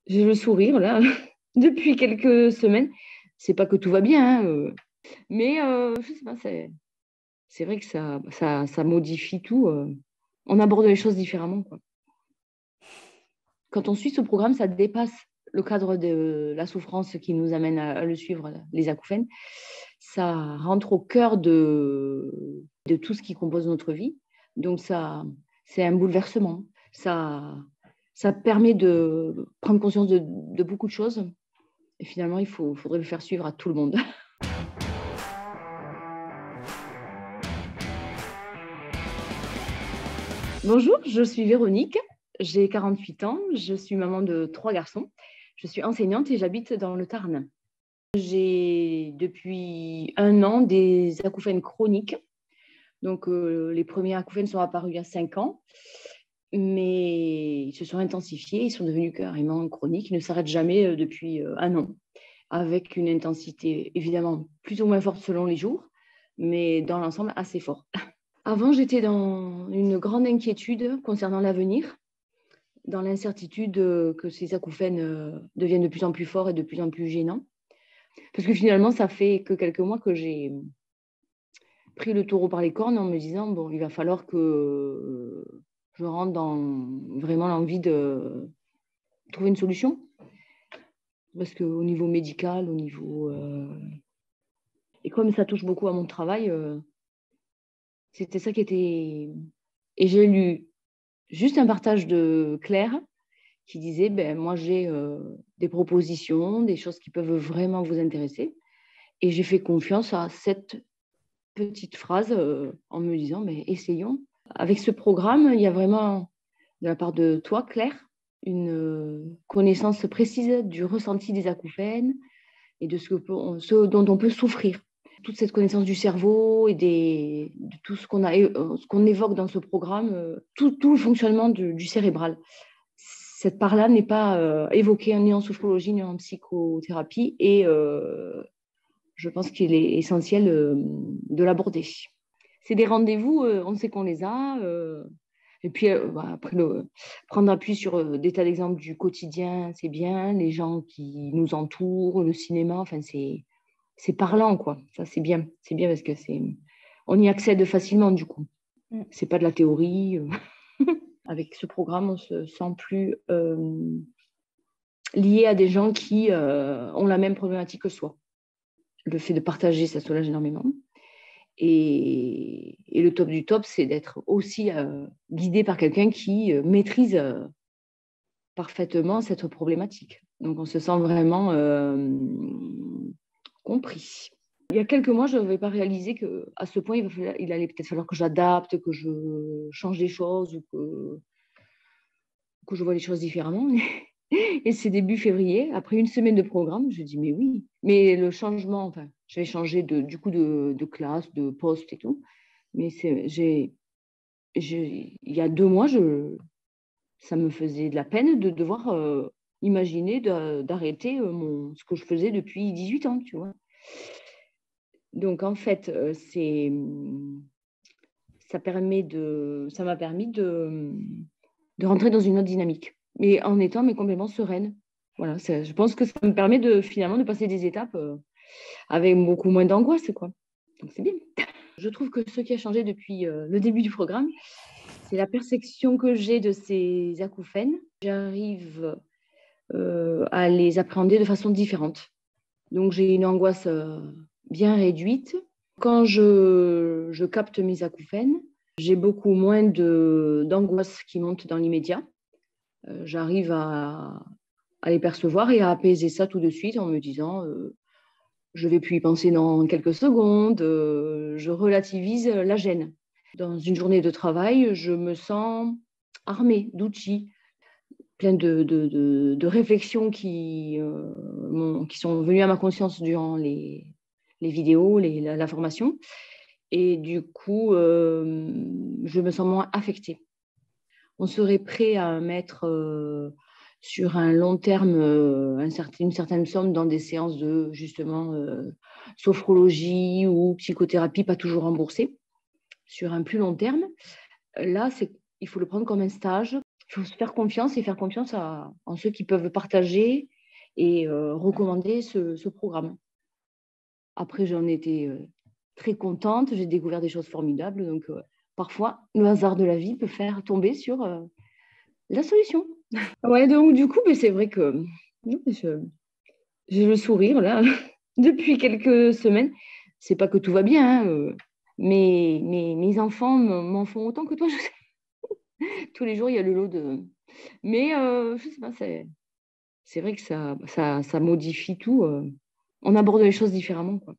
J'ai le sourire là depuis quelques semaines. C'est pas que tout va bien, hein, mais je sais pas, c'est vrai que ça modifie tout. On aborde les choses différemment, quoi. Quand on suit ce programme, ça dépasse le cadre de la souffrance qui nous amène à le suivre, les acouphènes. Ça rentre au cœur de tout ce qui compose notre vie. Donc, c'est un bouleversement. Ça permet de prendre conscience de beaucoup de choses. Et finalement, faudrait le faire suivre à tout le monde. Bonjour, je suis Véronique, j'ai 48 ans, je suis maman de 3 garçons, je suis enseignante et j'habite dans le Tarn. J'ai depuis 1 an des acouphènes chroniques. Donc, les premiers acouphènes sont apparus il y a 5 ans, mais ils se sont intensifiés, ils sont devenus carrément chroniques, ils ne s'arrêtent jamais depuis 1 an, avec une intensité évidemment plus ou moins forte selon les jours, mais dans l'ensemble assez fort. Avant, j'étais dans une grande inquiétude concernant l'avenir, dans l'incertitude que ces acouphènes deviennent de plus en plus forts et de plus en plus gênants. Parce que finalement, ça fait que quelques mois que j'ai pris le taureau par les cornes en me disant, bon, il va falloir que je rentre dans vraiment l'envie de trouver une solution. Parce qu'au niveau médical, au niveau... Et comme ça touche beaucoup à mon travail, c'était ça qui était... Et j'ai lu juste un partage de Claire qui disait, ben, moi j'ai des propositions, des choses qui peuvent vraiment vous intéresser. Et j'ai fait confiance à cette petite phrase en me disant, mais essayons. Avec ce programme, il y a vraiment, de la part de toi, Claire, une connaissance précise du ressenti des acouphènes et de ce dont on peut souffrir. Toute cette connaissance du cerveau et de tout ce qu'on évoque dans ce programme, tout le fonctionnement du cérébral. Cette part-là n'est pas évoquée ni en sophrologie ni en psychothérapie et je pense qu'il est essentiel de l'aborder. C'est des rendez-vous, on sait qu'on les a. Et puis, après, prendre appui sur des tas d'exemples du quotidien, c'est bien. Les gens qui nous entourent, le cinéma, enfin, c'est parlant, quoi. Ça, c'est bien. C'est bien parce que on y accède facilement, du coup. C'est pas de la théorie. Avec ce programme, on se sent plus lié à des gens qui ont la même problématique que soi. Le fait de partager, ça soulage énormément. Et le top du top, c'est d'être aussi guidé par quelqu'un qui maîtrise parfaitement cette problématique. Donc, on se sent vraiment compris. Il y a quelques mois, je n'avais pas réalisé qu'à ce point, il allait peut-être falloir que j'adapte, que je change des choses ou que je vois les choses différemment. Et c'est début février, après une semaine de programme, je dis mais oui. Mais le changement, enfin, j'avais changé du coup de classe, de poste et tout. Mais il y a 2 mois, ça me faisait de la peine de devoir imaginer d'arrêter ce que je faisais depuis 18 ans, tu vois. Donc en fait, ça m'a permis de rentrer dans une autre dynamique, mais en étant complètement sereine. Voilà, je pense que ça me permet finalement de passer des étapes avec beaucoup moins d'angoisse, quoi. Donc c'est bien. Je trouve que ce qui a changé depuis le début du programme, c'est la perception que j'ai de ces acouphènes. J'arrive à les appréhender de façon différente. Donc j'ai une angoisse bien réduite. Quand je capte mes acouphènes, j'ai beaucoup moins d'angoisse qui monte dans l'immédiat. J'arrive à les percevoir et à apaiser ça tout de suite en me disant je ne vais plus y penser dans quelques secondes, je relativise la gêne. Dans une journée de travail, je me sens armée d'outils, plein de réflexions qui sont venues à ma conscience durant les vidéos, la formation. Et du coup, je me sens moins affectée. On serait prêt à mettre sur un long terme une certaine somme dans des séances de justement sophrologie ou psychothérapie, pas toujours remboursées, sur un plus long terme. Là, il faut le prendre comme un stage. faut se faire confiance et faire confiance en ceux qui peuvent partager et recommander ce programme. Après, j'en étais très contente, j'ai découvert des choses formidables. Donc, parfois, le hasard de la vie peut faire tomber sur la solution. Ouais, donc du coup, c'est vrai que j'ai le sourire là depuis quelques semaines. C'est pas que tout va bien, hein, mais mes enfants m'en font autant que toi. Je sais. Tous les jours, il y a le lot de. Mais je sais pas, c'est vrai que ça modifie tout. On aborde les choses différemment, quoi.